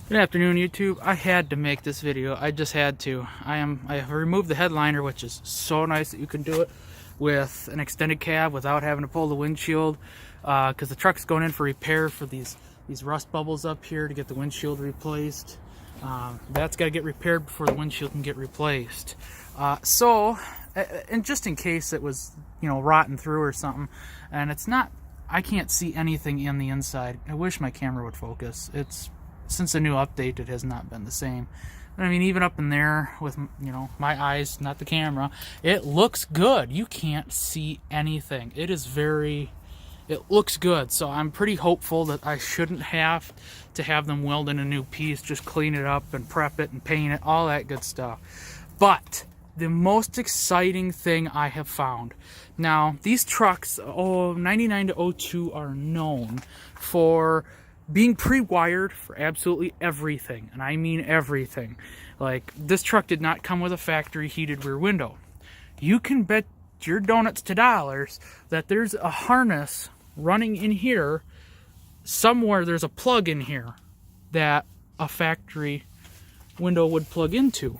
Good afternoon, YouTube. I had to make this video. I just had to. I have removed the headliner, which is so nice that you can do it with an extended cab without having to pull the windshield, because the truck's going in for repair for these rust bubbles up here to get the windshield replaced. That's got to get repaired before the windshield can get replaced. And just in case it was, rotten through or something, and it's not, I can't see anything in the inside. I wish my camera would focus. Since the new update, it has not been the same. I mean, even up in there with, my eyes, not the camera, it looks good. You can't see anything. It looks good. So I'm pretty hopeful that I shouldn't have to have them weld in a new piece, just clean it up and prep it and paint it, all that good stuff. But the most exciting thing I have found. Now, these trucks, 99 to 02, are known for being pre-wired for absolutely everything, and I mean everything. Like, this truck did not come with a factory heated rear window. You can bet your donuts to dollars that there's a harness running in here somewhere. There's a plug in here that a factory window would plug into,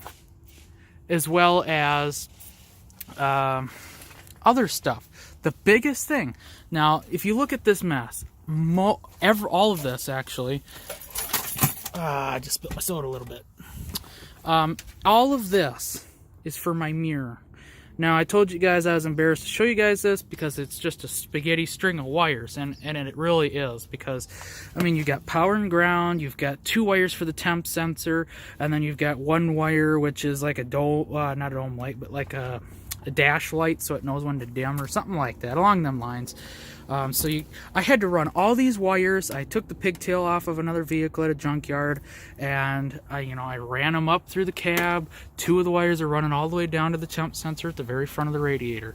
as well as other stuff. The biggest thing, now if you look at this mess, all of this actually, I just spilled my soda a little bit. All of this is for my mirror. Now, I told you guys I was embarrassed to show you guys this because it's just a spaghetti string of wires, and it really is, because, I mean, you've got power and ground, you've got 2 wires for the temp sensor, and then you've got 1 wire, which is like a not a dome light, but like a dash light, so it knows when to dim or something like that, along them lines. I had to run all these wires. I took the pigtail off of another vehicle at a junkyard, and I ran them up through the cab. 2 of the wires are running all the way down to the temp sensor at the very front of the radiator.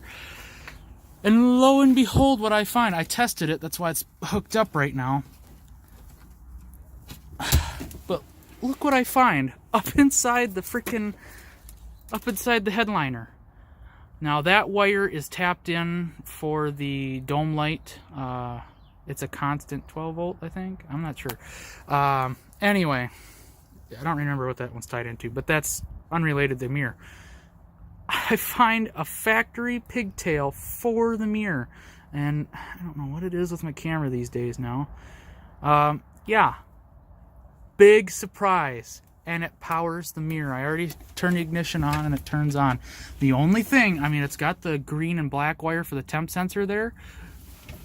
And lo and behold, what I find, I tested it, that's why it's hooked up right now. But look what I find up inside the headliner. Now, that wire is tapped in for the dome light. It's a constant 12 volt, I think. I'm not sure. Anyway, I don't remember what that one's tied into, but that's unrelated to the mirror. I find a factory pigtail for the mirror, and I don't know what it is with my camera these days now. Yeah, big surprise. And it powers the mirror. I already turned the ignition on and it turns on. The only thing, I mean, it's got the green and black wire for the temp sensor there.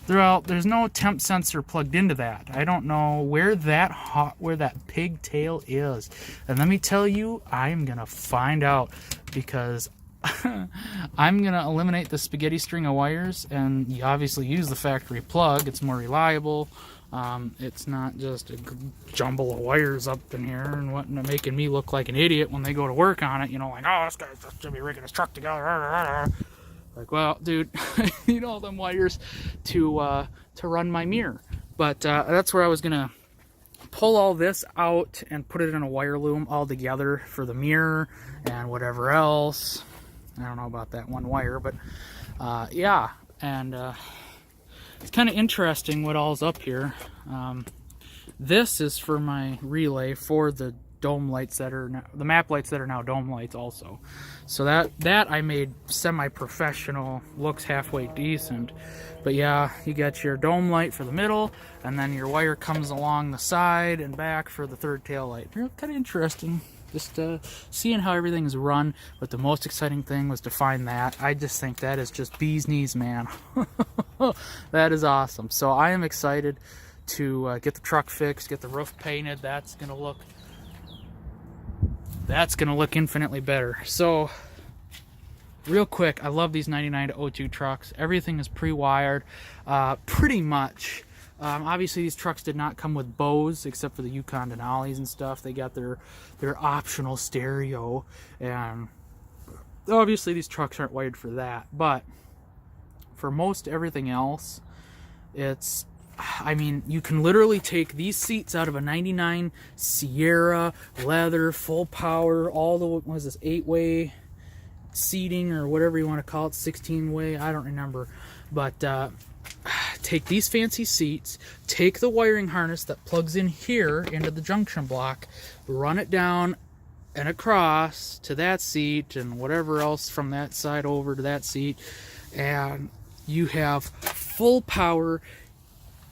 There's no temp sensor plugged into that. I don't know where that pigtail is. And let me tell you, I'm gonna find out, because I'm gonna eliminate the spaghetti string of wires, and you obviously use the factory plug. It's more reliable. It's not just a jumble of wires up in here and whatnot, making me look like an idiot when they go to work on it. Like, oh, this guy's just gonna be rigging his truck together. Like, well, dude, I need all them wires to run my mirror. But that's where I was gonna pull all this out and put it in a wire loom all together for the mirror and whatever else. I don't know about that one wire, but yeah, and it's kind of interesting what all's up here. This is for my relay for the dome lights that are now, the map lights that are now dome lights also. So that I made semi-professional, looks halfway decent. But yeah, you got your dome light for the middle, and then your wire comes along the side and back for the third tail light. Kind of interesting. Just seeing how everything is run, but the most exciting thing was to find that. I just think that is just bee's knees, man. That is awesome. So I am excited to get the truck fixed, get the roof painted. That's gonna look infinitely better. So real quick, I love these 99 to 02 trucks. Everything is pre-wired, pretty much. Obviously, these trucks did not come with Bose, except for the Yukon Denali's and stuff. They got their optional stereo, and obviously these trucks aren't wired for that. But for most everything else, I mean, you can literally take these seats out of a 99 Sierra, leather, full power, all the, what is this, 8-way seating or whatever you want to call it, 16-way, I don't remember. But take these fancy seats, take the wiring harness that plugs in here into the junction block, run it down and across to that seat and whatever else from that side over to that seat, and you have full power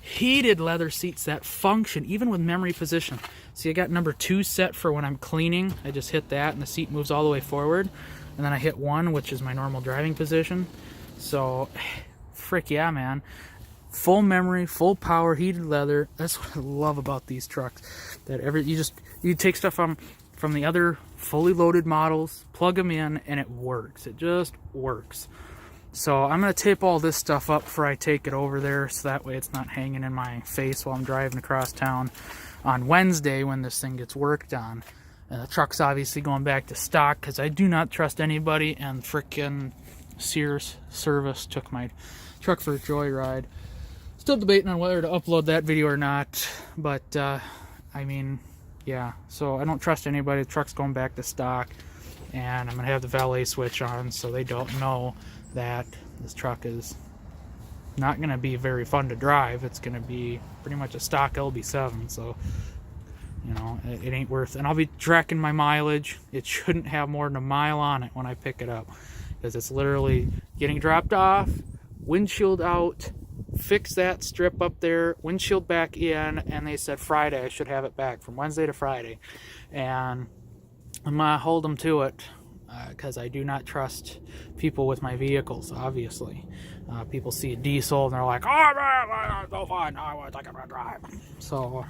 heated leather seats that function even with memory position. See, I got number 2 set for when I'm cleaning. I just hit that and the seat moves all the way forward, and then I hit 1, which is my normal driving position. So frick yeah, man. Full memory, full power, heated leather. That's what I love about these trucks. That you take stuff from the other fully loaded models, plug them in, and it works. It just works. So I'm going to tape all this stuff up before I take it over there, so that way it's not hanging in my face while I'm driving across town on Wednesday when this thing gets worked on. And the truck's obviously going back to stock because I do not trust anybody, and frickin' Sears service took my truck for a joyride. Still debating on whether to upload that video or not, but I mean, yeah, so I don't trust anybody. The truck's going back to stock, and I'm going to have the valet switch on so they don't know that this truck is not going to be very fun to drive. It's going to be pretty much a stock LB7, so, you know, it ain't worth it. And I'll be tracking my mileage. It shouldn't have more than a mile on it when I pick it up, because it's literally getting dropped off, windshield out, fix that strip up there, windshield back in, and they said Friday I should have it back, from Wednesday to Friday. And I'm going to hold them to it, because I do not trust people with my vehicles, obviously. People see a diesel and they're like, oh man, so fun, I want to take it for a drive. So,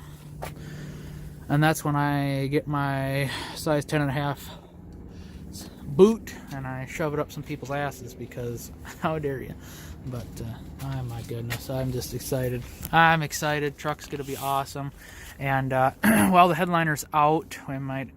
and that's when I get my size 10.5 boot and I shove it up some people's asses, because how dare you. But oh my goodness, I'm just excited. I'm excited. Truck's gonna be awesome. And while the headliner's out, we might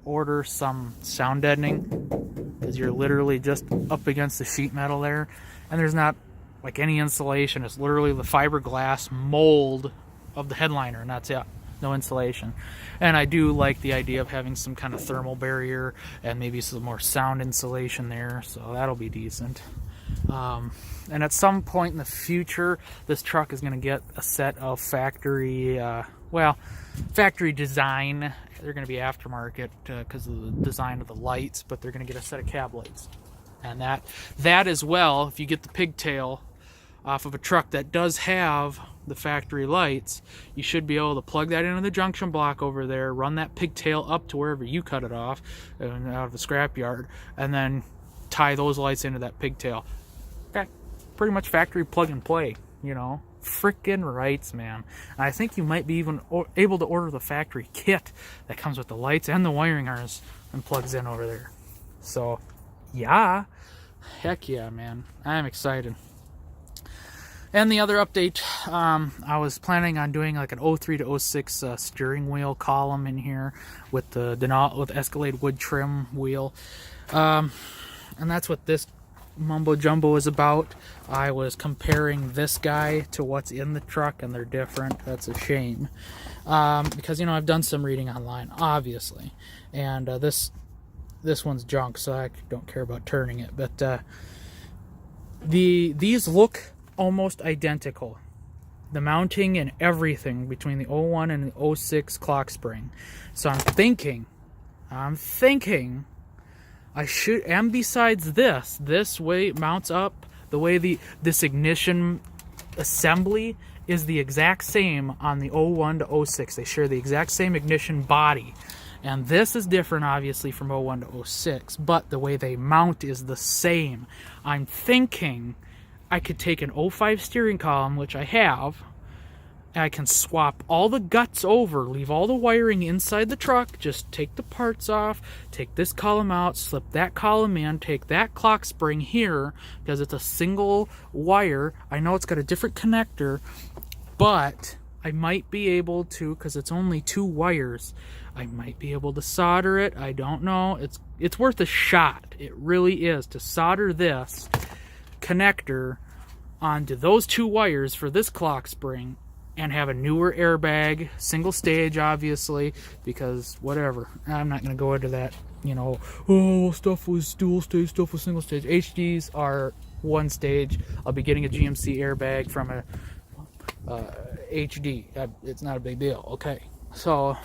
order some sound deadening, because you're literally just up against the sheet metal there, and there's not like any insulation. It's literally the fiberglass mold of the headliner, and that's it. No insulation. And I do like the idea of having some kind of thermal barrier and maybe some more sound insulation there, so that'll be decent. And at some point in the future, this truck is going to get a set of factory design. They're going to be aftermarket because of the design of the lights, but they're going to get a set of cab lights. And that as well, if you get the pigtail off of a truck that does have the factory lights, you should be able to plug that into the junction block over there, run that pigtail up to wherever you cut it off out of the scrapyard, and then tie those lights into that pigtail. Pretty much factory plug and play, you know. Frickin' rights, man. And I think you might be even able to order the factory kit that comes with the lights and the wiring harness and plugs in over there. So, yeah. Heck yeah, man. I'm excited. And the other update, I was planning on doing like an 03 to 06 steering wheel column in here with the Escalade wood trim wheel. And that's what this mumbo jumbo is about. I was comparing this guy to what's in the truck, and they're different. That's a shame, because, you know, I've done some reading online, obviously, and this one's junk, so I don't care about turning it. But these look almost identical, the mounting and everything between the 01 and the 06 clock spring. So I'm thinking I should, and besides this way it mounts up, the way this ignition assembly is the exact same on the 01 to 06. They share the exact same ignition body. And this is different, obviously, from 01 to 06, but the way they mount is the same. I'm thinking I could take an 05 steering column, which I have, and I can swap all the guts over, leave all the wiring inside the truck, just take the parts off, take this column out, slip that column in, take that clock spring here, because it's a single wire. I know it's got a different connector, but I might be able to, because it's only 2 wires, I might be able to solder it. I don't know. It's worth a shot. It really is, to solder this connector onto those 2 wires for this clock spring and have a newer airbag, single stage, obviously, because whatever. I'm not going to go into that, you know, oh, stuff was dual stage, stuff was single stage. HDs are 1 stage. I'll be getting a GMC airbag from HD. It's not a big deal. Okay, so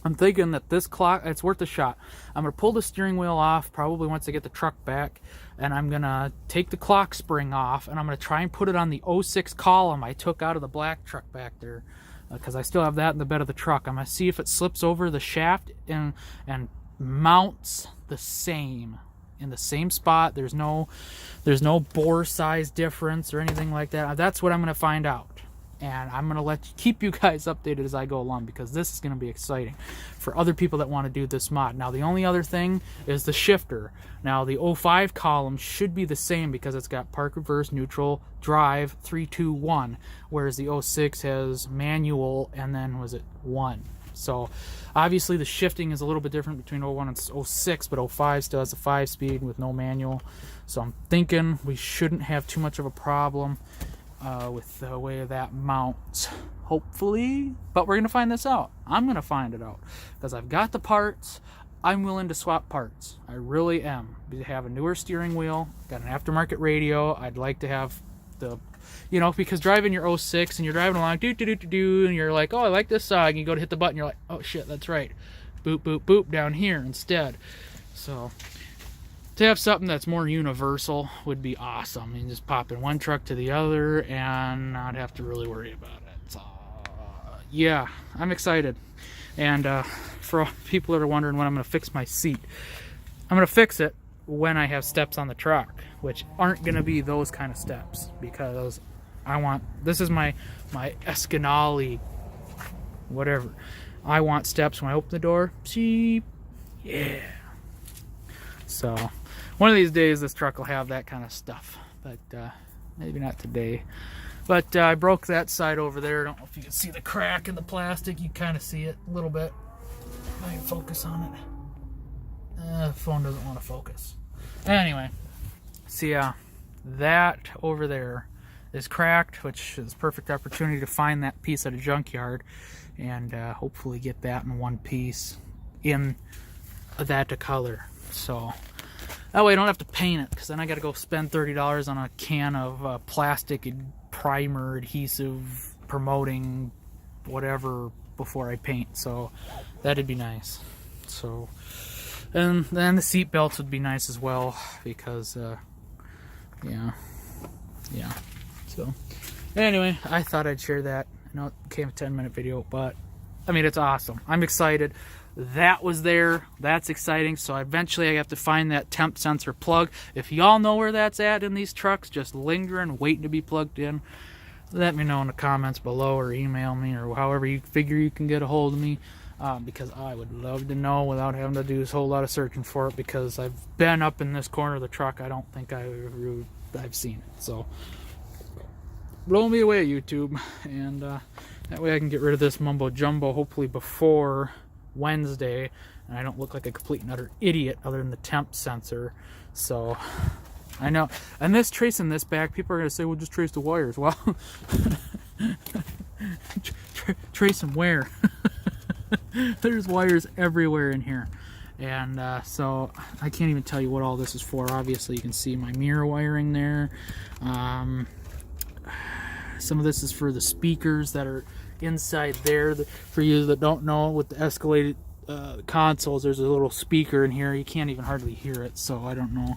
I'm thinking that this clock, it's worth a shot. I'm going to pull the steering wheel off probably once I get the truck back, and I'm going to take the clock spring off, and I'm going to try and put it on the 06 column I took out of the black truck back there, because I still have that in the bed of the truck. I'm going to see if it slips over the shaft and mounts the same in the same spot. There's no bore size difference or anything like that. That's what I'm going to find out. And I'm going to keep you guys updated as I go along, because this is going to be exciting for other people that want to do this mod. Now, the only other thing is the shifter. Now, the 05 column should be the same because it's got park, reverse, neutral, drive, 3, 2, 1, whereas the 06 has manual and then, was it 1? So, obviously, the shifting is a little bit different between 01 and 06, but 05 still has a 5-speed with no manual. So, I'm thinking we shouldn't have too much of a problem with the way that mounts, hopefully. But we're gonna find this out. I'm gonna find it out because I've got the parts. I'm willing to swap parts. I really am. We have a newer steering wheel, got an aftermarket radio. I'd like to have the, you know, because driving your 06 and you're driving along, and you're like, oh, I like this side, and you go to hit the button, you're like, oh shit, that's right, boop boop boop down here instead. So to have something that's more universal would be awesome. You can just pop in one truck to the other and not have to really worry about it. So, yeah, I'm excited. And for people that are wondering when I'm going to fix my seat, I'm going to fix it when I have steps on the truck, which aren't going to be those kind of steps, because I want, this is my Escanali, whatever. I want steps when I open the door. Cheap. Yeah. So one of these days this truck will have that kind of stuff, but maybe not today. But I broke that side over there. I don't know if you can see the crack in the plastic. You kind of see it a little bit. I can focus on it. The phone doesn't want to focus. Anyway, see, that over there is cracked, which is a perfect opportunity to find that piece at a junkyard and hopefully get that in one piece in that color. So that way I don't have to paint it, because then I got to go spend $30 on a can of plastic primer, adhesive, promoting, whatever, before I paint. So that'd be nice. So, and then the seat belts would be nice as well, because yeah. So anyway, I thought I'd share that. I know it became a 10-minute video, but I mean, it's awesome. I'm excited. That was there. That's exciting. So eventually I have to find that temp sensor plug. If y'all know where that's at in these trucks, just lingering, waiting to be plugged in, let me know in the comments below, or email me, or however you figure you can get a hold of me, because I would love to know without having to do a whole lot of searching for it, because I've been up in this corner of the truck. I don't think I've seen it. So blow me away, YouTube, and that way I can get rid of this mumbo jumbo hopefully before Wednesday, and I don't look like a complete and utter idiot other than the temp sensor. So I know, and this tracing this back, people are going to say, well, just trace the wires. Well, trace them where? There's wires everywhere in here, and so I can't even tell you what all this is for. Obviously you can see my mirror wiring there. Some of this is for the speakers that are inside there. For you that don't know, with the escalated consoles, there's a little speaker in here. You can't even hardly hear it, so I don't know.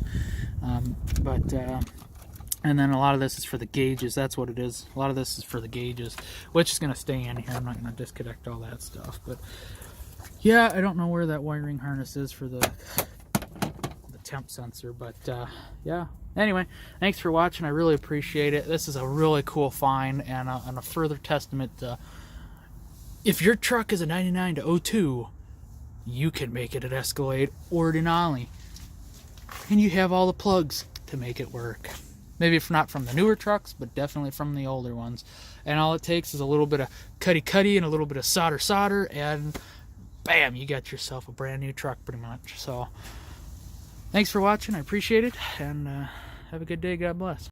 And then a lot of this is for the gauges. That's what it is. A lot of this is for the gauges, which is going to stay in here. I'm not going to disconnect all that stuff. But yeah, I don't know where that wiring harness is for the temp sensor, but yeah. Anyway, thanks for watching. I really appreciate it. This is a really cool find, and a further testament to, if your truck is a 99 to 02, you can make it an Escalade or a Denali, and you have all the plugs to make it work. Maybe if not from the newer trucks, but definitely from the older ones. And all it takes is a little bit of cutty and a little bit of solder, and bam, you got yourself a brand new truck pretty much. So thanks for watching. I appreciate it, and have a good day. God bless.